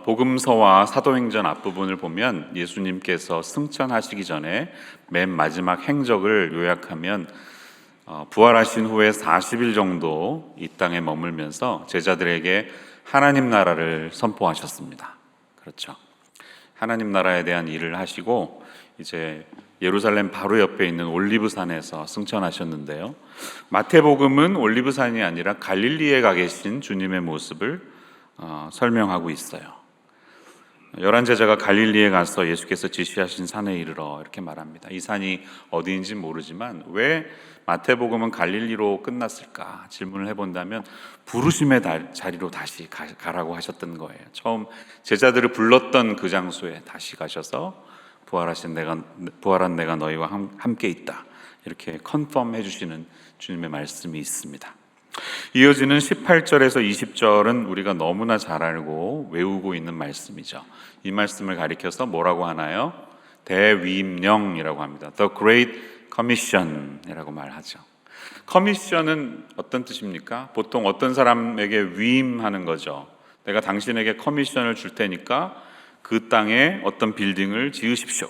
복음서와 사도행전 앞부분을 보면 예수님께서 승천하시기 전에 맨 마지막 행적을 요약하면 부활하신 후에 40일 정도 이 땅에 머물면서 제자들에게 하나님 나라를 선포하셨습니다. 그렇죠. 하나님 나라에 대한 일을 하시고 이제 예루살렘 바로 옆에 있는 올리브산에서 승천하셨는데요. 마태복음은 올리브산이 아니라 갈릴리에 가 계신 주님의 모습을 설명하고 있어요. 11제자가 갈릴리에 가서 예수께서 지시하신 산에 이르러 이렇게 말합니다. 이 산이 어디인지 모르지만 왜 마태복음은 갈릴리로 끝났을까 질문을 해본다면 부르심의 자리로 다시 가라고 하셨던 거예요. 처음 제자들을 불렀던 그 장소에 다시 가셔서 부활한 내가 너희와 함께 있다, 이렇게 컨펌 해주시는 주님의 말씀이 있습니다. 이어지는 18절에서 20절은 우리가 너무나 잘 알고 외우고 있는 말씀이죠. 이 말씀을 가리켜서 뭐라고 하나요? 대위임령이라고 합니다. The Great Commission이라고 말하죠. 커미션은 어떤 뜻입니까? 보통 어떤 사람에게 위임하는 거죠. 내가 당신에게 커미션을 줄 테니까 그 땅에 어떤 빌딩을 지으십시오,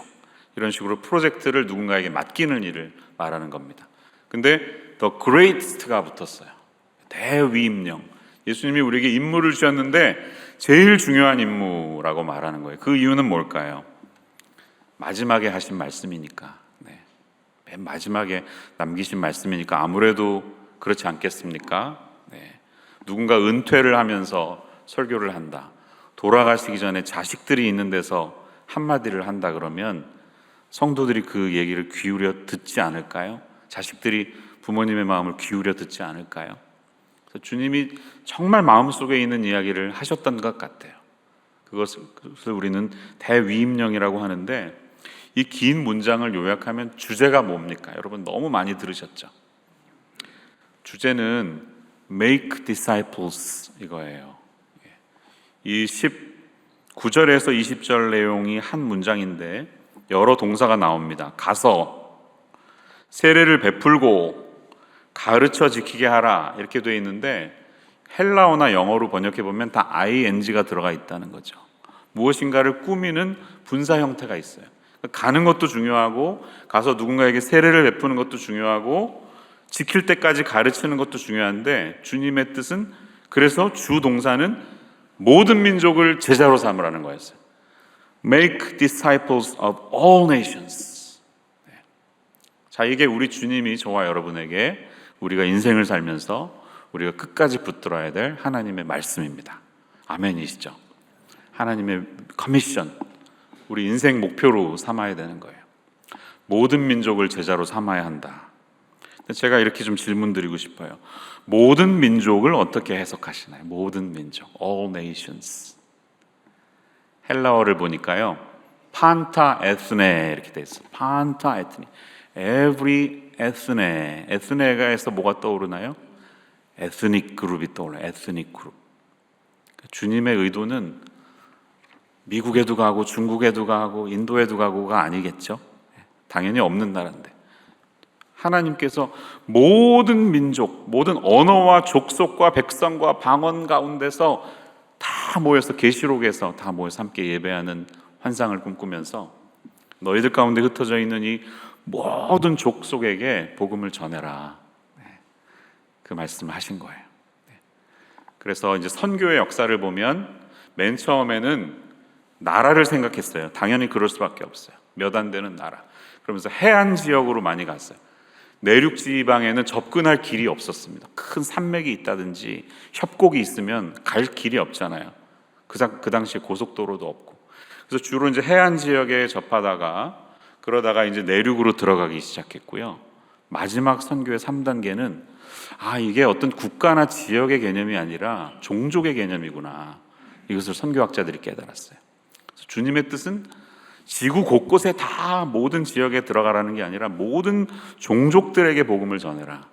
이런 식으로 프로젝트를 누군가에게 맡기는 일을 말하는 겁니다. 근데 The Great가 붙었어요. 대위임령. 예수님이 우리에게 임무를 주셨는데 제일 중요한 임무라고 말하는 거예요. 그 이유는 뭘까요? 마지막에 하신 말씀이니까. 맨 마지막에 남기신 말씀이니까 아무래도 그렇지 않겠습니까? 누군가 은퇴를 하면서 설교를 한다, 돌아가시기 전에 자식들이 있는 데서 한마디를 한다 그러면 성도들이 그 얘기를 기울여 듣지 않을까요? 자식들이 부모님의 마음을 기울여 듣지 않을까요? 그래서 주님이 정말 마음속에 있는 이야기를 하셨던 것 같아요. 그것을 우리는 대위임령이라고 하는데, 이 긴 문장을 요약하면 주제가 뭡니까? 여러분 너무 많이 들으셨죠? 주제는 Make disciples 이거예요. 이 19절에서 20절 내용이 한 문장인데 여러 동사가 나옵니다. 가서, 세례를 베풀고, 가르쳐 지키게 하라, 이렇게 되어 있는데 헬라어나 영어로 번역해 보면 다 ing가 들어가 있다는 거죠. 무엇인가를 꾸미는 분사 형태가 있어요. 가는 것도 중요하고, 가서 누군가에게 세례를 베푸는 것도 중요하고, 지킬 때까지 가르치는 것도 중요한데, 주님의 뜻은, 그래서 주 동사는 모든 민족을 제자로 삼으라는 거였어요. Make disciples of all nations. 자, 이게 우리 주님이 저와 여러분에게 우리가 인생을 살면서 우리가 끝까지 붙들어야 될 하나님의 말씀입니다. 아멘이시죠? 하나님의 커미션, 우리 인생 목표로 삼아야 되는 거예요. 모든 민족을 제자로 삼아야 한다. 제가 이렇게 좀 질문 드리고 싶어요. 모든 민족을 어떻게 해석하시나요? 모든 민족, all nations. 헬라어를 보니까요, 판타 에스네 이렇게 돼 있어요. 판타 에스네, every 에스네. 에스네가 해서 뭐가 떠오르나요? 에스닉 그룹이 떠올라요. 에스닉 그룹. 주님의 의도는 미국에도 가고 중국에도 가고 인도에도 가고가 아니겠죠. 당연히 없는 나라인데 하나님께서 모든 민족, 모든 언어와 족속과 백성과 방언 가운데서 다 모여서, 계시록에서 다 모여서 함께 예배하는 환상을 꿈꾸면서 너희들 가운데 흩어져 있는 이 모든 족속에게 복음을 전해라, 그 말씀을 하신 거예요. 그래서 이제 선교의 역사를 보면 맨 처음에는 나라를 생각했어요. 당연히 그럴 수밖에 없어요. 몇 안 되는 나라. 그러면서 해안 지역으로 많이 갔어요. 내륙 지방에는 접근할 길이 없었습니다. 큰 산맥이 있다든지 협곡이 있으면 갈 길이 없잖아요. 그 당시에 고속도로도 없고. 그래서 주로 이제 해안 지역에 접하다가, 그러다가 이제 내륙으로 들어가기 시작했고요. 마지막 선교의 3단계는 이게 어떤 국가나 지역의 개념이 아니라 종족의 개념이구나, 이것을 선교학자들이 깨달았어요. 주님의 뜻은 지구 곳곳에 다 모든 지역에 들어가라는 게 아니라 모든 종족들에게 복음을 전해라,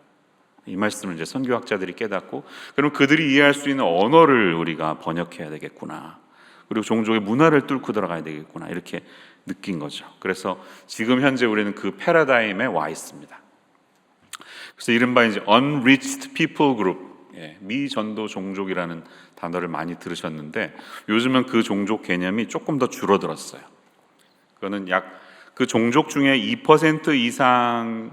이 말씀을 이제 선교학자들이 깨닫고, 그럼 그들이 이해할 수 있는 언어를 우리가 번역해야 되겠구나, 그리고 종족의 문화를 뚫고 들어가야 되겠구나, 이렇게 느낀 거죠. 그래서 지금 현재 우리는 그 패러다임에 와 있습니다. 그래서 이른바 이제 unreached people group, 미전도 종족이라는 단어를 많이 들으셨는데 요즘은 그 종족 개념이 조금 더 줄어들었어요. 그거는 약 그 종족 중에 2% 이상의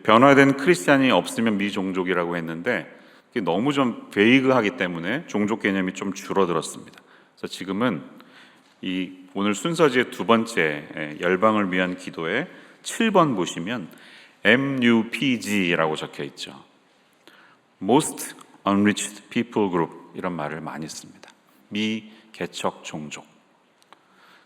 변화된 크리스찬이 없으면 미종족이라고 했는데 그게 너무 좀 베이그하기 때문에 종족 개념이 좀 줄어들었습니다. 그래서 지금은 이 오늘 순서지의 두 번째 열방을 위한 기도에 7번 보시면 MUPG라고 적혀 있죠. Most Unreached People Group 이런 말을 많이 씁니다. 미개척 종족.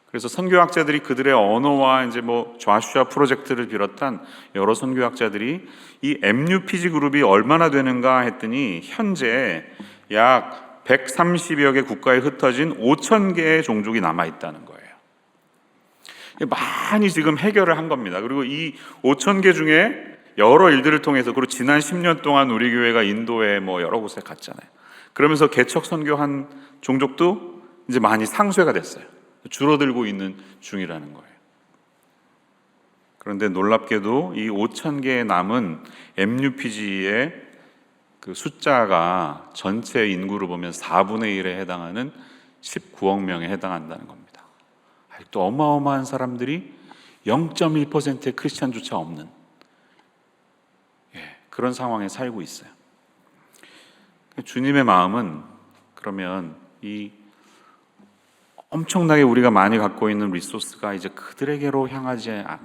그래서 선교학자들이 그들의 언어와 이제 좌슈아 프로젝트를 비롯한 여러 선교학자들이 이 MUPG 그룹이 얼마나 되는가 했더니 현재 약 130여 개 국가에 흩어진 5,000개의 종족이 남아 있다는 거예요. 많이 지금 해결을 한 겁니다. 그리고 이 5,000개 중에 여러 일들을 통해서 그리고 지난 10년 동안 우리 교회가 인도에 여러 곳에 갔잖아요. 그러면서 개척 선교한 종족도 이제 많이 상쇄가 됐어요. 줄어들고 있는 중이라는 거예요. 그런데 놀랍게도 이 5,000개의 남은 MUPG의 그 숫자가 전체 인구로 보면 4분의 1에 해당하는 19억 명에 해당한다는 겁니다. 또 어마어마한 사람들이 0.1%의 크리스찬조차 없는 그런 상황에 살고 있어요. 주님의 마음은 그러면 이 엄청나게 우리가 많이 갖고 있는 리소스가 이제 그들에게로 향해야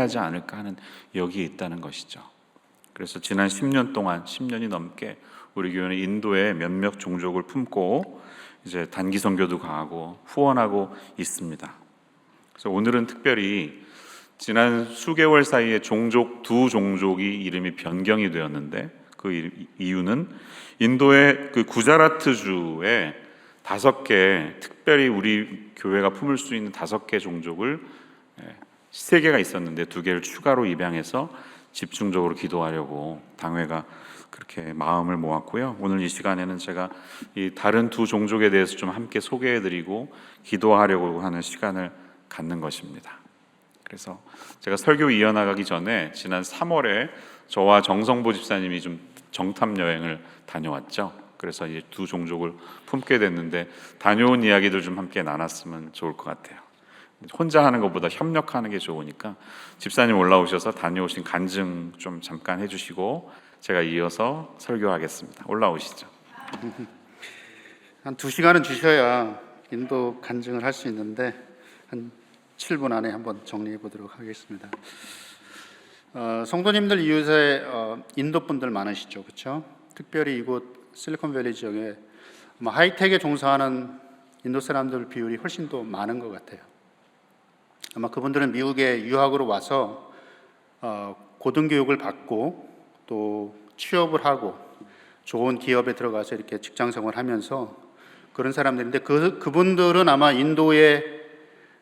하지 않을까 하는 여기에 있다는 것이죠. 그래서 지난 10년 동안 10년이 넘게 우리 교회는 인도에 몇몇 종족을 품고 이제 단기 선교도 가고 후원하고 있습니다. 그래서 오늘은 특별히 지난 수개월 사이에 두 종족이 이름이 변경이 되었는데 그 이유는 인도의 그 구자라트주에 5개 특별히 우리 교회가 품을 수 있는 5개 종족을 3개가 있었는데 2개를 추가로 입양해서 집중적으로 기도하려고 당회가 그렇게 마음을 모았고요. 오늘 이 시간에는 제가 이 다른 두 종족에 대해서 좀 함께 소개해드리고 기도하려고 하는 시간을 갖는 것입니다. 그래서 제가 설교 이어나가기 전에 지난 3월에 저와 정성보 집사님이 좀 정탐 여행을 다녀왔죠. 그래서 이제 두 종족을 품게 됐는데 다녀온 이야기들 좀 함께 나눴으면 좋을 것 같아요. 혼자 하는 것보다 협력하는 게 좋으니까 집사님 올라오셔서 다녀오신 간증 좀 잠깐 해주시고 제가 이어서 설교하겠습니다. 올라오시죠. 한 2시간은 주셔야 인도 간증을 할 수 있는데 한 7분 안에 한번 정리해 보도록 하겠습니다. 성도님들 이웃에 인도 분들 많으시죠, 그렇죠? 특별히 이곳 실리콘밸리 지역에 하이텍에 종사하는 인도 사람들 비율이 훨씬 더 많은 것 같아요. 아마 그분들은 미국에 유학으로 와서 고등교육을 받고 또 취업을 하고 좋은 기업에 들어가서 이렇게 직장 생활을 하면서 그런 사람들인데 그분들은 아마 인도의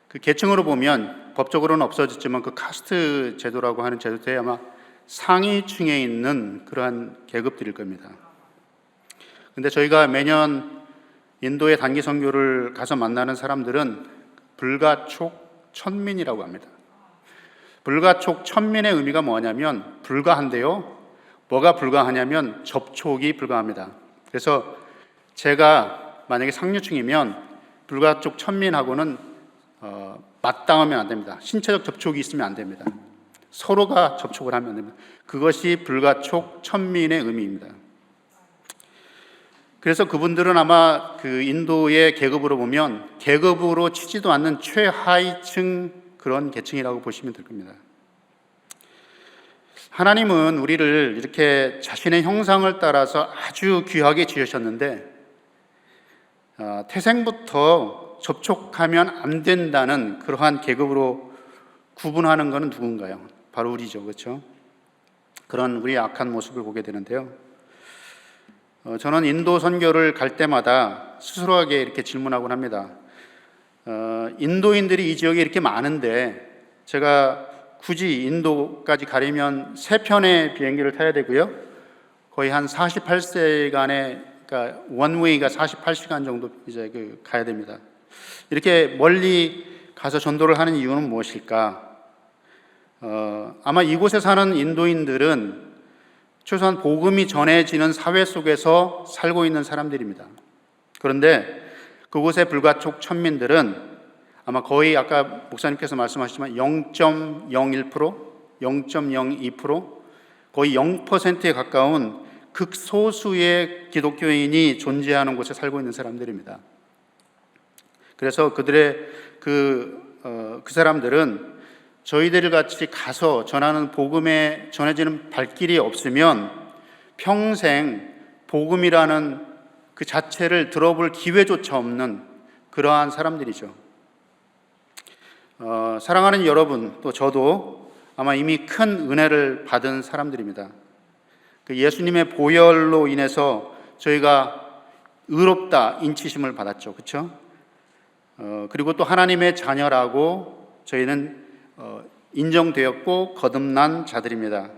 그 계층으로 보면 법적으로는 없어졌지만 그 카스트 제도라고 하는 제도에 아마 상위층에 있는 그러한 계급들일 겁니다. 근데 저희가 매년 인도의 단기 선교를 가서 만나는 사람들은 불가촉 천민이라고 합니다. 불가촉 천민의 의미가 뭐냐면 불가한데요. 뭐가 불가하냐면 접촉이 불가합니다. 그래서 제가 만약에 상류층이면 불가촉 천민하고는 맞닿으면 안 됩니다. 신체적 접촉이 있으면 안 됩니다. 서로가 접촉을 하면 안 됩니다. 그것이 불가촉 천민의 의미입니다. 그래서 그분들은 아마 그 인도의 계급으로 보면 계급으로 치지도 않는 최하위층 그런 계층이라고 보시면 될 겁니다. 하나님은 우리를 이렇게 자신의 형상을 따라서 아주 귀하게 지으셨는데 태생부터 접촉하면 안 된다는 그러한 계급으로 구분하는 것은 누군가요? 바로 우리죠, 그렇죠? 그런 우리의 악한 모습을 보게 되는데요. 저는 인도 선교를 갈 때마다 스스로에게 이렇게 질문하곤 합니다. 인도인들이 이 지역에 이렇게 많은데 제가 굳이 인도까지 가려면 3편의 비행기를 타야 되고요. 거의 한 48시간의 그러니까 원웨이가 48시간 정도 이제 가야 됩니다. 이렇게 멀리 가서 전도를 하는 이유는 무엇일까? 아마 이곳에 사는 인도인들은 최소한 복음이 전해지는 사회 속에서 살고 있는 사람들입니다. 그런데 그곳의 불가촉 천민들은 아마 거의 아까 목사님께서 말씀하셨지만 0.01%, 0.02%, 거의 0%에 가까운 극소수의 기독교인이 존재하는 곳에 살고 있는 사람들입니다. 그래서 그들의 그 사람들은 저희들 같이 가서 전하는 복음에 전해지는 발길이 없으면 평생 복음이라는 그 자체를 들어볼 기회조차 없는 그러한 사람들이죠. 사랑하는 여러분, 또 저도 아마 이미 큰 은혜를 받은 사람들입니다. 그 예수님의 보혈로 인해서 저희가 의롭다 인치심을 받았죠. 그렇죠? 그리고 또 하나님의 자녀라고 저희는 인정되었고 거듭난 자들입니다.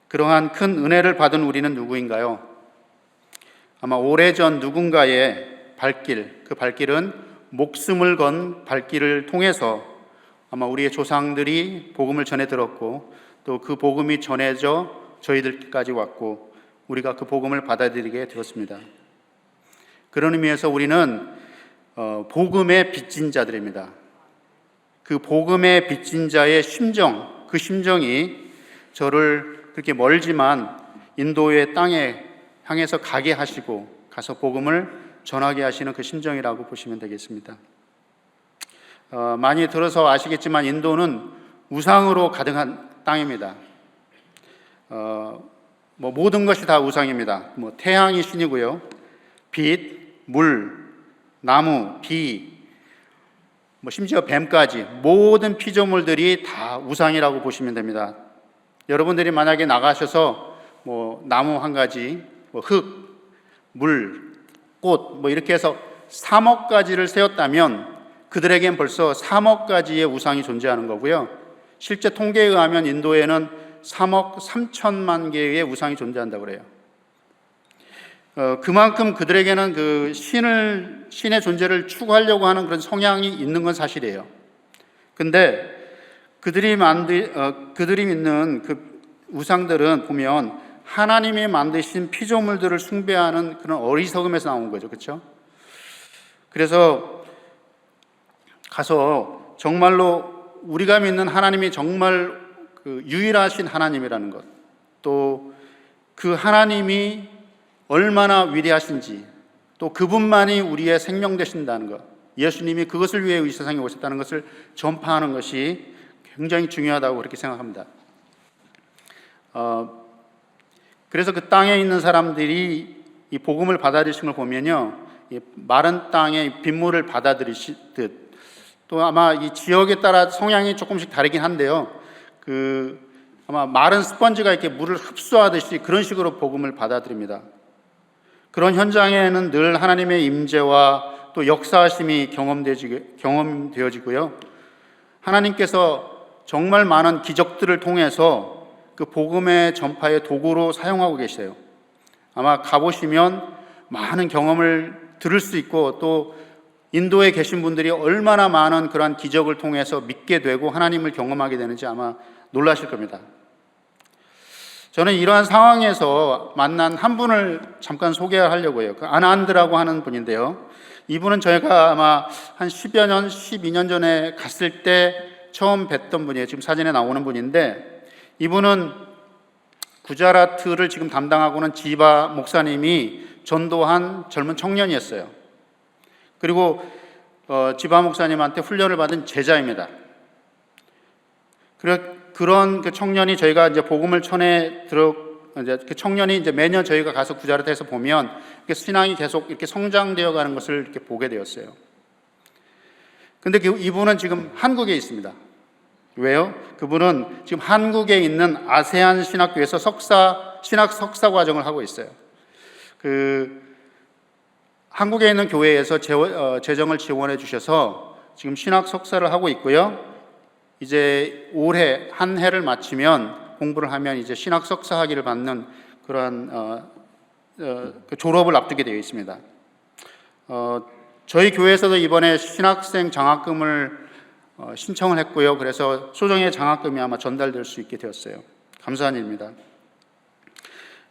그러한 큰 은혜를 받은 우리는 누구인가요? 아마 오래전 누군가의 발길, 그 발길은 목숨을 건 발길을 통해서 아마 우리의 조상들이 복음을 전해 들었고 또 그 복음이 전해져 저희들까지 왔고 우리가 그 복음을 받아들이게 되었습니다. 그런 의미에서 우리는 복음의 빚진 자들입니다. 그 복음의 빚진 자의 심정, 그 심정이 저를 그렇게 멀지만 인도의 땅에 향해서 가게 하시고 가서 복음을 전하게 하시는 그 심정이라고 보시면 되겠습니다. 많이 들어서 아시겠지만 인도는 우상으로 가득한 땅입니다. 모든 것이 다 우상입니다. 태양이 신이고요, 빛, 물, 나무, 비, 심지어 뱀까지 모든 피조물들이 다 우상이라고 보시면 됩니다. 여러분들이 만약에 나가셔서 나무 한 가지, 흙, 물, 꽃 이렇게 해서 3억 가지를 세웠다면 그들에겐 벌써 3억 가지의 우상이 존재하는 거고요. 실제 통계에 의하면 인도에는 3억 3천만 개의 우상이 존재한다고 그래요. 그만큼 그들에게는 그 신의 존재를 추구하려고 하는 그런 성향이 있는 건 사실이에요. 근데 그들이 믿는 그 우상들은 보면 하나님이 만드신 피조물들을 숭배하는 그런 어리석음에서 나온 거죠. 그렇죠? 그래서 가서 정말로 우리가 믿는 하나님이 정말 그 유일하신 하나님이라는 것, 또 그 하나님이 얼마나 위대하신지, 또 그분만이 우리의 생명 되신다는 것, 예수님이 그것을 위해 이 세상에 오셨다는 것을 전파하는 것이 굉장히 중요하다고 그렇게 생각합니다. 그래서 그 땅에 있는 사람들이 이 복음을 받아들이신 걸 보면요, 이 마른 땅에 빗물을 받아들이시듯, 또 아마 이 지역에 따라 성향이 조금씩 다르긴 한데요, 아마 마른 스펀지가 이렇게 물을 흡수하듯이 그런 식으로 복음을 받아들입니다. 그런 현장에는 늘 하나님의 임재와 또 역사하심이 경험되어지고요, 하나님께서 정말 많은 기적들을 통해서 그 복음의 전파의 도구로 사용하고 계세요. 아마 가보시면 많은 경험을 들을 수 있고, 또 인도에 계신 분들이 얼마나 많은 그러한 기적을 통해서 믿게 되고 하나님을 경험하게 되는지 아마 놀라실 겁니다. 저는 이러한 상황에서 만난 한 분을 잠깐 소개하려고 해요. 그 아난드라고 하는 분인데요, 이분은 저희가 아마 한 10여 년, 12년 전에 갔을 때 처음 뵀던 분이에요. 지금 사진에 나오는 분인데, 이분은 구자라트를 지금 담당하고는 지바 목사님이 전도한 젊은 청년이었어요. 그리고 지바 목사님한테 훈련을 받은 제자입니다. 그런 그 청년이 저희가 이제 복음을 이제 그 청년이 이제 매년 저희가 가서 구자라트에서 보면 신앙이 계속 이렇게 성장되어 가는 것을 이렇게 보게 되었어요. 근데 이분은 지금 한국에 있습니다. 왜요? 그분은 지금 한국에 있는 아세안 신학교에서 신학 석사 과정을 하고 있어요. 한국에 있는 교회에서 재정을 지원해 주셔서 지금 신학 석사를 하고 있고요. 이제 올해 한 해를 마치면 공부를 하면 이제 신학 석사 학위를 받는 그러한 졸업을 앞두게 되어 있습니다. 저희 교회에서도 이번에 신학생 장학금을 신청을 했고요. 그래서 소정의 장학금이 아마 전달될 수 있게 되었어요. 감사한 일입니다.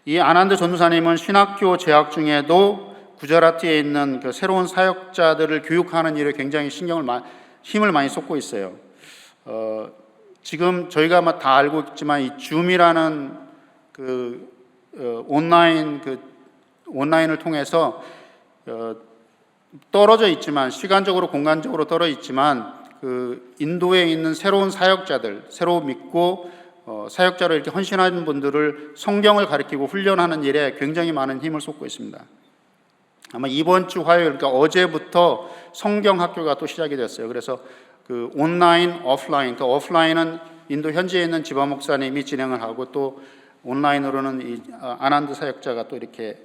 이 아난드 전도사님은 신학교 재학 중에도 구자라트에 있는 그 새로운 사역자들을 교육하는 일에 굉장히 힘을 많이 쏟고 있어요. 지금 저희가 다 알고 있지만 이 줌이라는 온라인을 통해서 떨어져 있지만, 시간적으로 공간적으로 떨어져 있지만, 그 인도에 있는 새로운 사역자들, 새로 믿고 사역자로 이렇게 헌신하는 분들을 성경을 가르치고 훈련하는 일에 굉장히 많은 힘을 쏟고 있습니다. 아마 이번 주 화요일, 그러니까 어제부터 성경 학교가 또 시작이 됐어요. 그래서 그 온라인, 오프라인, 그러니까 오프라인은 인도 현지에 있는 지바 목사님이 진행을 하고, 또 온라인으로는 이 아난드 사역자가 또 이렇게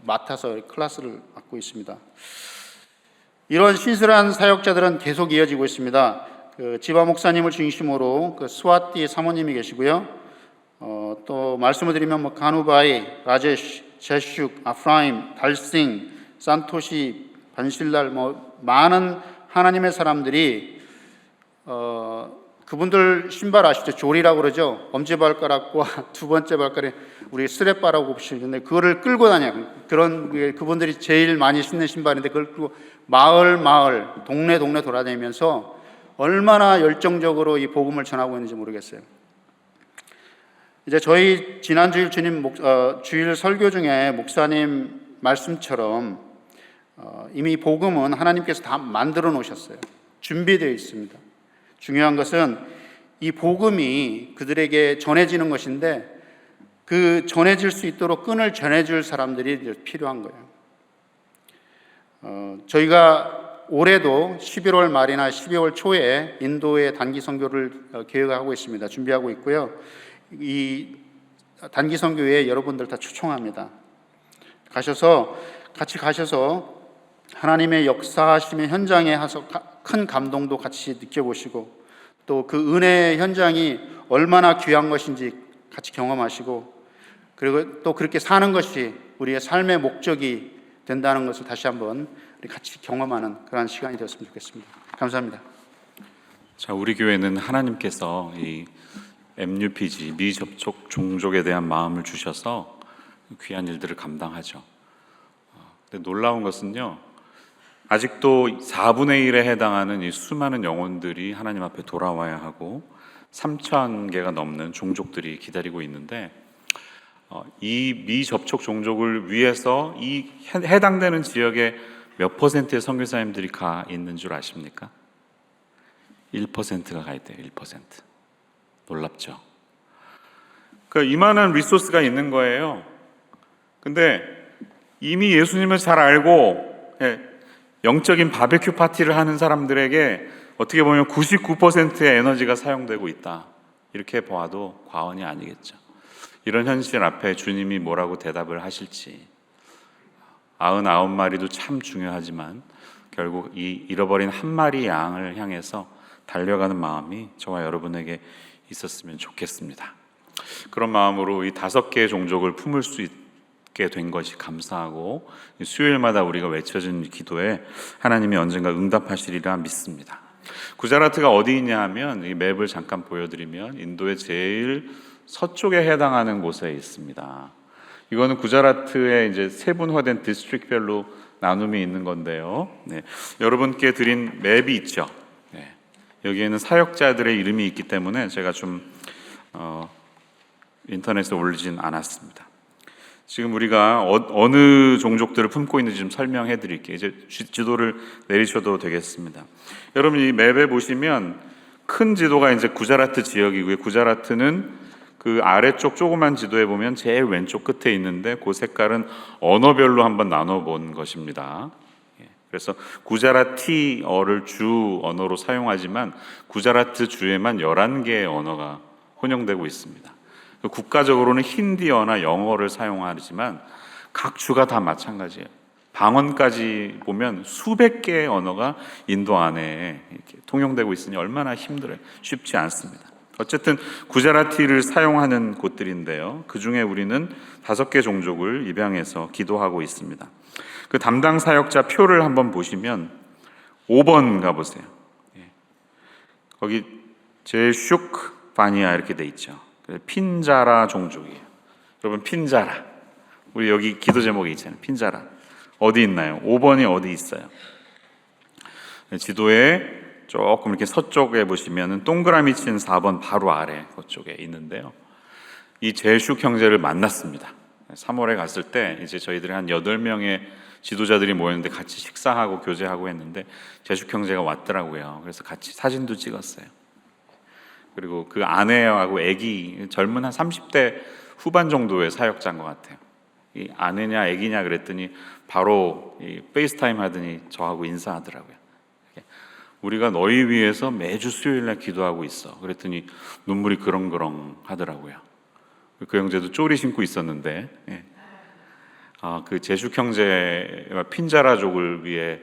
맡아서 클래스를 맡고 있습니다. 이런 신실한 사역자들은 계속 이어지고 있습니다. 그 지바 목사님을 중심으로 그 스와티 사모님이 계시고요. 또 말씀을 드리면 가누바이, 라제시, 제슈크, 아프라임, 달싱, 산토시, 반실랄, 많은 하나님의 사람들이 그분들 신발 아시죠? 조리라고 그러죠. 엄지발가락과 두 번째 발가락에 우리 스레바라고 보시는데 그거를 끌고 다녀요. 그분들이 제일 많이 신는 신발인데 그걸 끌고 마을 동네 돌아다니면서 얼마나 열정적으로 이 복음을 전하고 있는지 모르겠어요. 이제 저희 지난주일 주일 설교 중에 목사님 말씀처럼 이미 복음은 하나님께서 다 만들어 놓으셨어요. 준비되어 있습니다. 중요한 것은 이 복음이 그들에게 전해지는 것인데, 그 전해질 수 있도록 끈을 전해줄 사람들이 필요한 거예요. 저희가 올해도 11월 말이나 12월 초에 인도의 단기 선교를 계획하고 있습니다. 준비하고 있고요. 이 단기 선교에 여러분들 다 초청합니다. 같이 가셔서 하나님의 역사하심의 현장에 가서 큰 감동도 같이 느껴보시고, 또 그 은혜의 현장이 얼마나 귀한 것인지 같이 경험하시고, 그리고 또 그렇게 사는 것이 우리의 삶의 목적이 된다는 것을 다시 한번 우리 같이 경험하는 그런 시간이 되었으면 좋겠습니다. 감사합니다. 자, 우리 교회는 하나님께서 이 MUPG 미접촉 종족에 대한 마음을 주셔서 귀한 일들을 감당하죠. 근데 놀라운 것은요, 아직도 4분의 1에 해당하는 이 수많은 영혼들이 하나님 앞에 돌아와야 하고 3,000개가 넘는 종족들이 기다리고 있는데, 이 미접촉 종족을 위해서 이 해당되는 지역에 몇 퍼센트의 선교사님들이 가 있는 줄 아십니까? 1%가 가 있대요. 1%. 놀랍죠? 그러니까 이만한 리소스가 있는 거예요. 근데 이미 예수님을 잘 알고 영적인 바베큐 파티를 하는 사람들에게 어떻게 보면 99%의 에너지가 사용되고 있다. 이렇게 보아도 과언이 아니겠죠. 이런 현실 앞에 주님이 뭐라고 대답을 하실지. 99마리도 참 중요하지만 결국 이 잃어버린 한 마리 양을 향해서 달려가는 마음이 저와 여러분에게 있었으면 좋겠습니다. 그런 마음으로 이 5개의 종족을 품을 수 있게 된 것이 감사하고, 수요일마다 우리가 외쳐진 기도에 하나님이 언젠가 응답하시리라 믿습니다. 구자라트가 어디 있냐 하면, 이 맵을 잠깐 보여드리면 인도의 제일 서쪽에 해당하는 곳에 있습니다. 이거는 구자라트의 이제 세분화된 디스트릭별로 나눔이 있는 건데요. 여러분께 드린 맵이 있죠. 여기에는 사역자들의 이름이 있기 때문에 제가 좀 인터넷에 올리진 않았습니다. 지금 우리가 어느 종족들을 품고 있는지 좀 설명해 드릴게요. 이제 지도를 내리셔도 되겠습니다. 여러분, 이 맵에 보시면 큰 지도가 이제 구자라트 지역이고요. 구자라트는 그 아래쪽 조그만 지도에 보면 제일 왼쪽 끝에 있는데, 그 색깔은 언어별로 한번 나눠본 것입니다. 그래서 구자라티어를 주 언어로 사용하지만 구자라트 주에만 11개의 언어가 혼용되고 있습니다. 국가적으로는 힌디어나 영어를 사용하지만 각 주가 다 마찬가지예요. 방언까지 보면 수백 개의 언어가 인도 안에 이렇게 통용되고 있으니 얼마나 힘들어요. 쉽지 않습니다. 어쨌든 구자라티를 사용하는 곳들인데요, 그 중에 우리는 5개 종족을 입양해서 기도하고 있습니다. 그 담당 사역자 표를 한번 보시면 5번 가보세요. 거기 제슈크 바니아 이렇게 돼 있죠. 핀자라 종족이에요. 여러분, 핀자라 우리 여기 기도 제목이 있잖아요. 핀자라. 어디 있나요? 5번이 어디 있어요? 지도에 조금 이렇게 서쪽에 보시면은 동그라미 친 4번 바로 아래 그쪽에 있는데요. 이 제슉 형제를 만났습니다. 3월에 갔을 때 이제 저희들이 한 8명의 지도자들이 모였는데 같이 식사하고 교제하고 했는데 제슉 형제가 왔더라고요. 그래서 같이 사진도 찍었어요. 그리고 그 아내하고 아기, 젊은 한 30대 후반 정도의 사역자인 것 같아요. 이 아내냐 아기냐 그랬더니 바로 이 페이스타임 하더니 저하고 인사하더라고요. 우리가 너희 위해서 매주 수요일날 기도하고 있어. 그랬더니 눈물이 그렁그렁 하더라고요. 그 형제도 쪼리 신고 있었는데, 그 제슉 형제와 핀자라족을 위해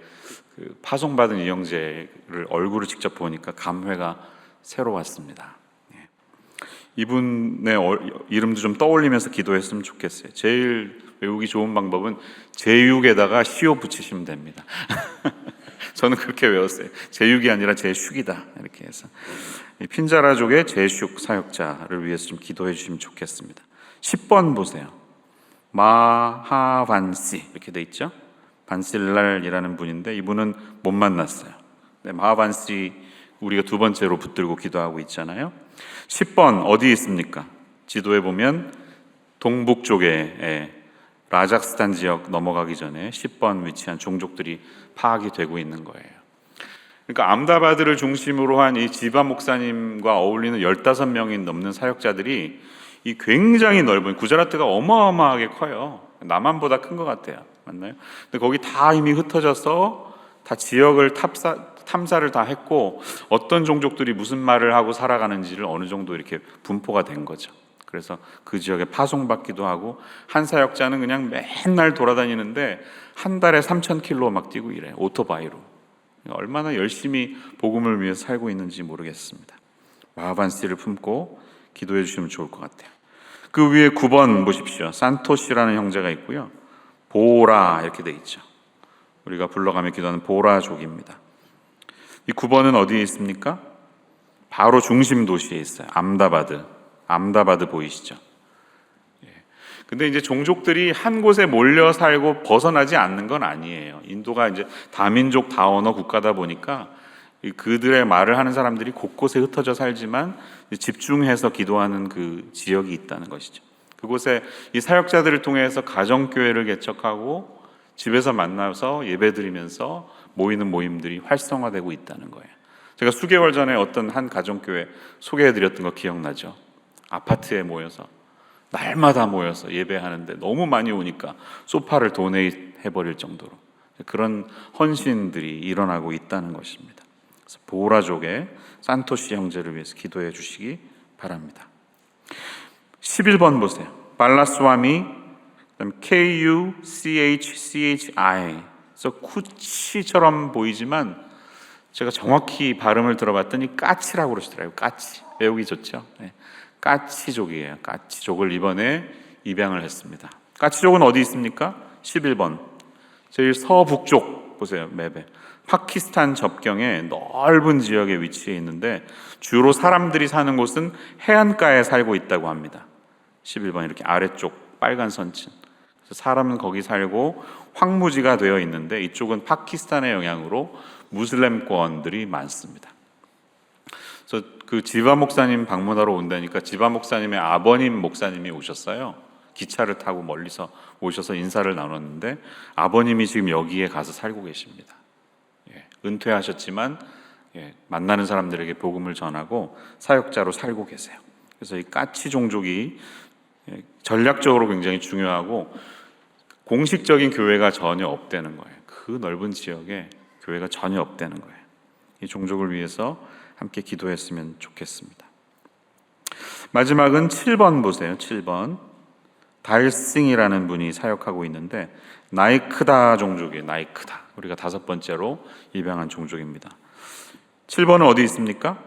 그 파송받은 이 형제를 얼굴을 직접 보니까 감회가 새로웠습니다. 이분의 이름도 좀 떠올리면서 기도했으면 좋겠어요. 제일 외우기 좋은 방법은 제육에다가 시오 붙이시면 됩니다. 저는 그렇게 외웠어요. 제육이 아니라 제슉이다 이렇게 해서 핀자라족의 제슉 사역자를 위해서 좀 기도해 주시면 좋겠습니다. 10번 보세요. 마하반시 이렇게 돼 있죠. 반실랄이라는 분인데 이분은 못 만났어요. 네, 마하반시 우리가 두 번째로 붙들고 기도하고 있잖아요. 10번 어디 있습니까? 지도에 보면 동북쪽에 라자스탄 지역 넘어가기 전에 10번 위치한 종족들이 파악이 되고 있는 거예요. 그러니까 암다바드를 중심으로 한 이 지바 목사님과 어울리는 15명이 넘는 사역자들이 이 굉장히 넓은 구자라트가 어마어마하게 커요. 남한보다 큰 것 같아요. 맞나요? 근데 거기 다 이미 흩어져서 다 지역을 탐사를 다 했고 어떤 종족들이 무슨 말을 하고 살아가는지를 어느 정도 이렇게 분포가 된 거죠. 그래서 그 지역에 파송받기도 하고 한 사역자는 그냥 맨날 돌아다니는데 한 달에 3,000km 막 뛰고 이래요. 오토바이로. 얼마나 열심히 복음을 위해 살고 있는지 모르겠습니다. 마하반시를 품고 기도해 주시면 좋을 것 같아요. 그 위에 9번 보십시오. 산토시라는 형제가 있고요. 보라 이렇게 돼 있죠. 우리가 불러가며 기도하는 보라족입니다. 이 9번은 어디에 있습니까? 바로 중심 도시에 있어요. 암다바드 보이시죠? 근데 이제 종족들이 한 곳에 몰려 살고 벗어나지 않는 건 아니에요. 인도가 이제 다민족 다언어 국가다 보니까 그들의 말을 하는 사람들이 곳곳에 흩어져 살지만 집중해서 기도하는 그 지역이 있다는 것이죠. 그곳에 이 사역자들을 통해서 가정교회를 개척하고 집에서 만나서 예배드리면서 모이는 모임들이 활성화되고 있다는 거예요. 제가 수개월 전에 어떤 한 가정교회 소개해드렸던 거 기억나죠? 아파트에 모여서 날마다 모여서 예배하는데 너무 많이 오니까 소파를 도네이트 해버릴 정도로 그런 헌신들이 일어나고 있다는 것입니다. 그래서 보라족의 산토시 형제를 위해서 기도해 주시기 바랍니다. 11번 보세요. 발라스와미 KUCHCHI 그래서 쿠치처럼 보이지만 제가 정확히 발음을 들어봤더니 까치라고 그러시더라고요. 까치. 외우기 좋죠? 네. 까치족이에요. 까치족을 이번에 입양을 했습니다. 까치족은 어디 있습니까? 11번. 제일 서북쪽 보세요. 맵에. 파키스탄 접경의 넓은 지역에 위치해 있는데 주로 사람들이 사는 곳은 해안가에 살고 있다고 합니다. 11번 이렇게 아래쪽 빨간 선친. 사람은 거기 살고 황무지가 되어 있는데 이쪽은 파키스탄의 영향으로 무슬림권들이 많습니다. 그래서 그 지바 목사님 방문하러 온다니까 지바 목사님의 아버님 목사님이 오셨어요. 기차를 타고 멀리서 오셔서 인사를 나눴는데 아버님이 지금 여기에 가서 살고 계십니다. 은퇴하셨지만 만나는 사람들에게 복음을 전하고 사역자로 살고 계세요. 그래서 이 까치 종족이 전략적으로 굉장히 중요하고 공식적인 교회가 전혀 없다는 거예요. 그 넓은 지역에 교회가 전혀 없다는 거예요. 이 종족을 위해서 함께 기도했으면 좋겠습니다. 마지막은 7번 보세요. 7번 달싱이라는 분이 사역하고 있는데 나이크다 종족이에요. 나이크다. 우리가 5번째로 입양한 종족입니다. 7번은 어디 있습니까?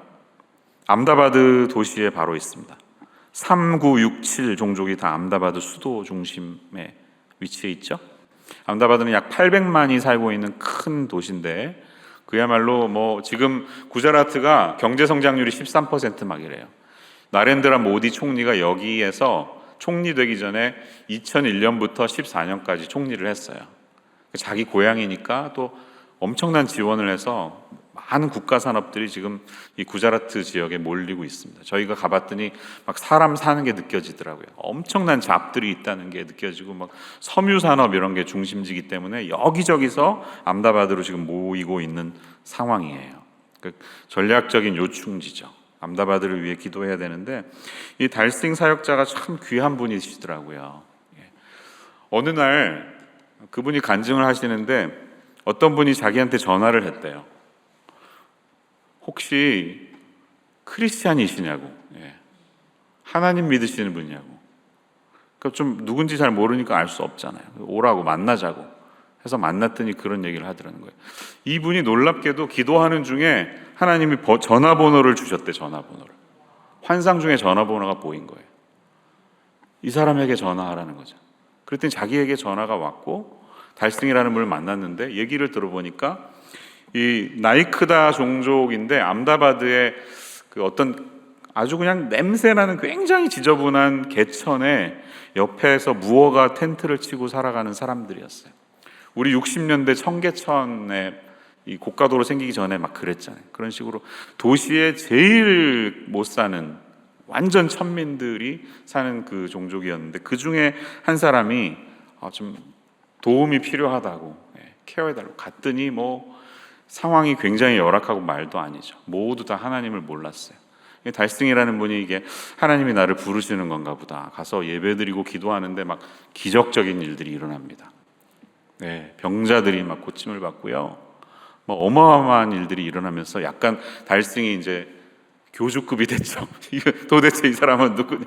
암다바드 도시에 바로 있습니다. 3967 종족이 다 암다바드 수도 중심에 위치해 있죠. 암다바드는 약 800만이 살고 있는 큰 도시인데 그야말로 뭐 지금 구자라트가 경제 성장률이 13% 막 이래요. 나렌드라 모디 총리가 여기에서 총리 되기 전에 2001년부터 14년까지 총리를 했어요. 자기 고향이니까 또 엄청난 지원을 해서 많은 국가 산업들이 지금 이 구자라트 지역에 몰리고 있습니다. 저희가 가봤더니 막 사람 사는 게 느껴지더라고요. 엄청난 잡들이 있다는 게 느껴지고 막 섬유 산업 이런 게 중심지기 때문에 여기저기서 암다바드로 지금 모이고 있는 상황이에요. 그 전략적인 요충지죠. 암다바드를 위해 기도해야 되는데 이 달싱 사역자가 참 귀한 분이시더라고요. 어느 날 그분이 간증을 하시는데 어떤 분이 자기한테 전화를 했대요. 혹시 크리스찬이시냐고, 하나님 믿으시는 분이냐고. 그러니까 좀 누군지 잘 모르니까 알 수 없잖아요. 오라고 만나자고 해서 만났더니 그런 얘기를 하더라는 거예요. 이분이 놀랍게도 기도하는 중에 하나님이 전화번호를 주셨대. 전화번호를. 환상 중에 전화번호가 보인 거예요. 이 사람에게 전화하라는 거죠. 그랬더니 자기에게 전화가 왔고 달싱이라는 분을 만났는데 얘기를 들어보니까 이 나이크다 종족인데 암다바드의 그 어떤 아주 그냥 냄새나는 굉장히 지저분한 개천에 옆에서 무어가 텐트를 치고 살아가는 사람들이었어요. 우리 60년대 청계천에 이 고가도로 생기기 전에 막 그랬잖아요. 그런 식으로 도시에 제일 못 사는 완전 천민들이 사는 그 종족이었는데 그 중에 한 사람이 좀 도움이 필요하다고 케어해달라고 갔더니 뭐 상황이 굉장히 열악하고 말도 아니죠. 모두 다 하나님을 몰랐어요. 달싱이라는 분이 이게 하나님이 나를 부르시는 건가 보다. 가서 예배드리고 기도하는데 막 기적적인 일들이 일어납니다. 병자들이 막 고침을 받고요. 뭐 어마어마한 일들이 일어나면서 약간 달싱이 이제 교주급이 됐죠. 도대체 이 사람은 누구냐?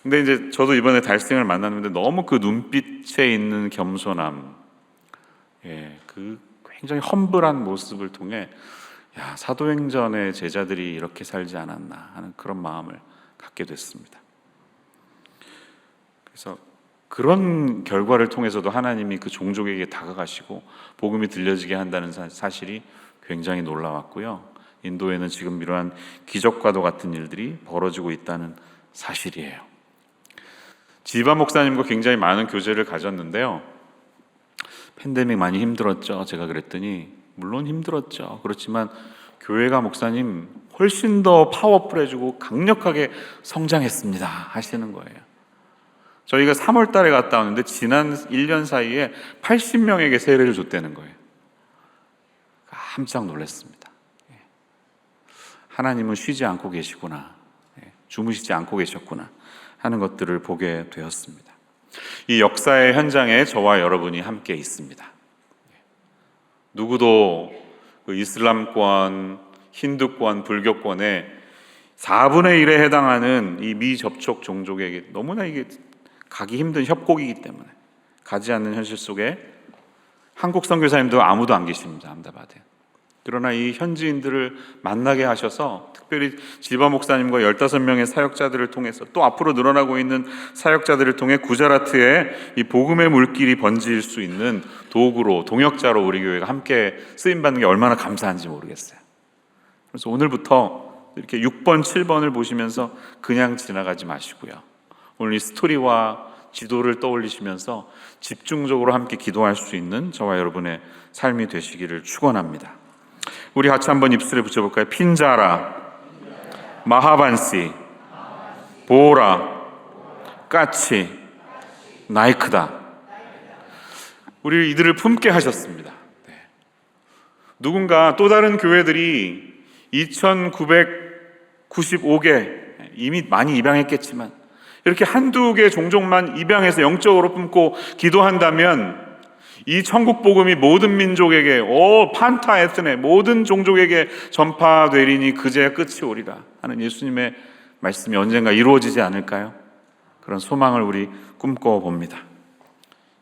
근데 이제 저도 이번에 달싱을 만났는데 너무 그 눈빛에 있는 겸손함, 그 굉장히 험블한 모습을 통해 야, 사도행전의 제자들이 이렇게 살지 않았나 하는 그런 마음을 갖게 됐습니다. 그래서 그런 결과를 통해서도 하나님이 그 종족에게 다가가시고 복음이 들려지게 한다는 사실이 굉장히 놀라웠고요. 인도에는 지금 이러한 기적과도 같은 일들이 벌어지고 있다는 사실이에요. 지바 목사님과 굉장히 많은 교제를 가졌는데요. 팬데믹 많이 힘들었죠. 제가 그랬더니 물론 힘들었죠. 그렇지만 교회가 목사님 훨씬 더 파워풀해지고 강력하게 성장했습니다 하시는 거예요. 저희가 3월 달에 갔다 왔는데 지난 1년 사이에 80명에게 세례를 줬다는 거예요. 깜짝 놀랐습니다. 하나님은 쉬지 않고 계시구나, 주무시지 않고 계셨구나 하는 것들을 보게 되었습니다. 이 역사의 현장에 저와 여러분이 함께 있습니다. 누구도 그 이슬람권, 힌두권, 불교권의 4분의 1에 해당하는 이 미접촉 종족에게 너무나 이게 가기 힘든 협곡이기 때문에 가지 않는 현실 속에 한국 선교사님도 아무도 안 계십니다. 암다바드에. 그러나 이 현지인들을 만나게 하셔서 특별히 지바 목사님과 15명의 사역자들을 통해서 또 앞으로 늘어나고 있는 사역자들을 통해 구자라트에 이 복음의 물길이 번질 수 있는 도구로, 동역자로 우리 교회가 함께 쓰임받는 게 얼마나 감사한지 모르겠어요. 그래서 오늘부터 이렇게 6번, 7번을 보시면서 그냥 지나가지 마시고요. 오늘 이 스토리와 지도를 떠올리시면서 집중적으로 함께 기도할 수 있는 저와 여러분의 삶이 되시기를 축원합니다. 우리 같이 한번 입술에 붙여볼까요? 핀자라, 마하반시, 보라, 까치, 나이크다. 우리 이들을 품게 하셨습니다. 누군가 또 다른 교회들이 2995개 이미 많이 입양했겠지만 이렇게 한두 개 종족만 입양해서 영적으로 품고 기도한다면 이 천국 복음이 모든 민족에게 판타 에스네 모든 종족에게 전파되리니 그제야 끝이 오리라 하는 예수님의 말씀이 언젠가 이루어지지 않을까요? 그런 소망을 우리 꿈꿔봅니다.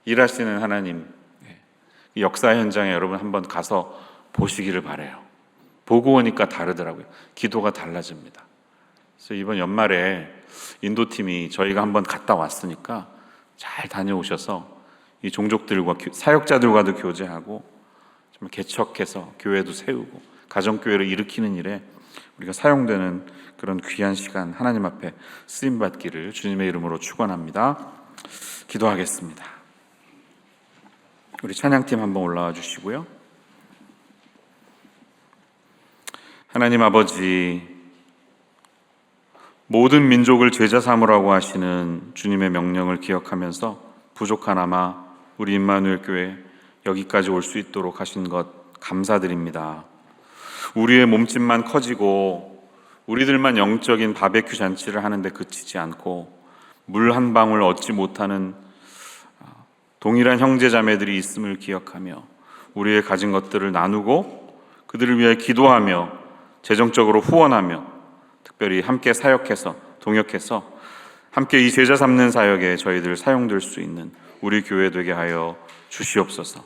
일하시는 하나님, 이 역사 현장에 여러분 한번 가서 보시기를 바라요. 보고 오니까 다르더라고요. 기도가 달라집니다. 그래서 이번 연말에 인도팀이 저희가 한번 갔다 왔으니까 잘 다녀오셔서 이 종족들과 사역자들과도 교제하고 정말 개척해서 교회도 세우고 가정교회를 일으키는 일에 우리가 사용되는 그런 귀한 시간 하나님 앞에 쓰임 받기를 주님의 이름으로 축원합니다. 기도하겠습니다. 우리 찬양팀 한번 올라와 주시고요. 하나님 아버지, 모든 민족을 제자 삼으라고 하시는 주님의 명령을 기억하면서 부족하나마 우리 임마누엘 교회 여기까지 올 수 있도록 하신 것 감사드립니다. 우리의 몸집만 커지고 우리들만 영적인 바베큐 잔치를 하는데 그치지 않고 물 한 방울 얻지 못하는 동일한 형제 자매들이 있음을 기억하며 우리의 가진 것들을 나누고 그들을 위해 기도하며 재정적으로 후원하며 특별히 함께 사역해서 동역해서 함께 이 제자 삼는 사역에 저희들 사용될 수 있는 우리 교회 되게 하여 주시옵소서.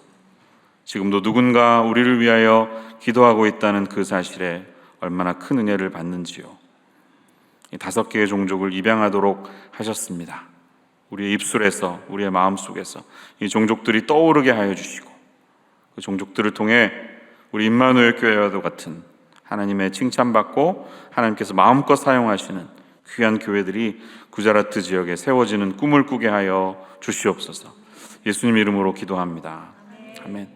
지금도 누군가 우리를 위하여 기도하고 있다는 그 사실에 얼마나 큰 은혜를 받는지요. 이 5개의 종족을 입양하도록 하셨습니다. 우리의 입술에서, 우리의 마음속에서 이 종족들이 떠오르게 하여 주시고 그 종족들을 통해 우리 임마누엘 교회와도 같은 하나님의 칭찬받고 하나님께서 마음껏 사용하시는 귀한 교회들이 구자라트 지역에 세워지는 꿈을 꾸게 하여 주시옵소서. 예수님 이름으로 기도합니다. 아멘.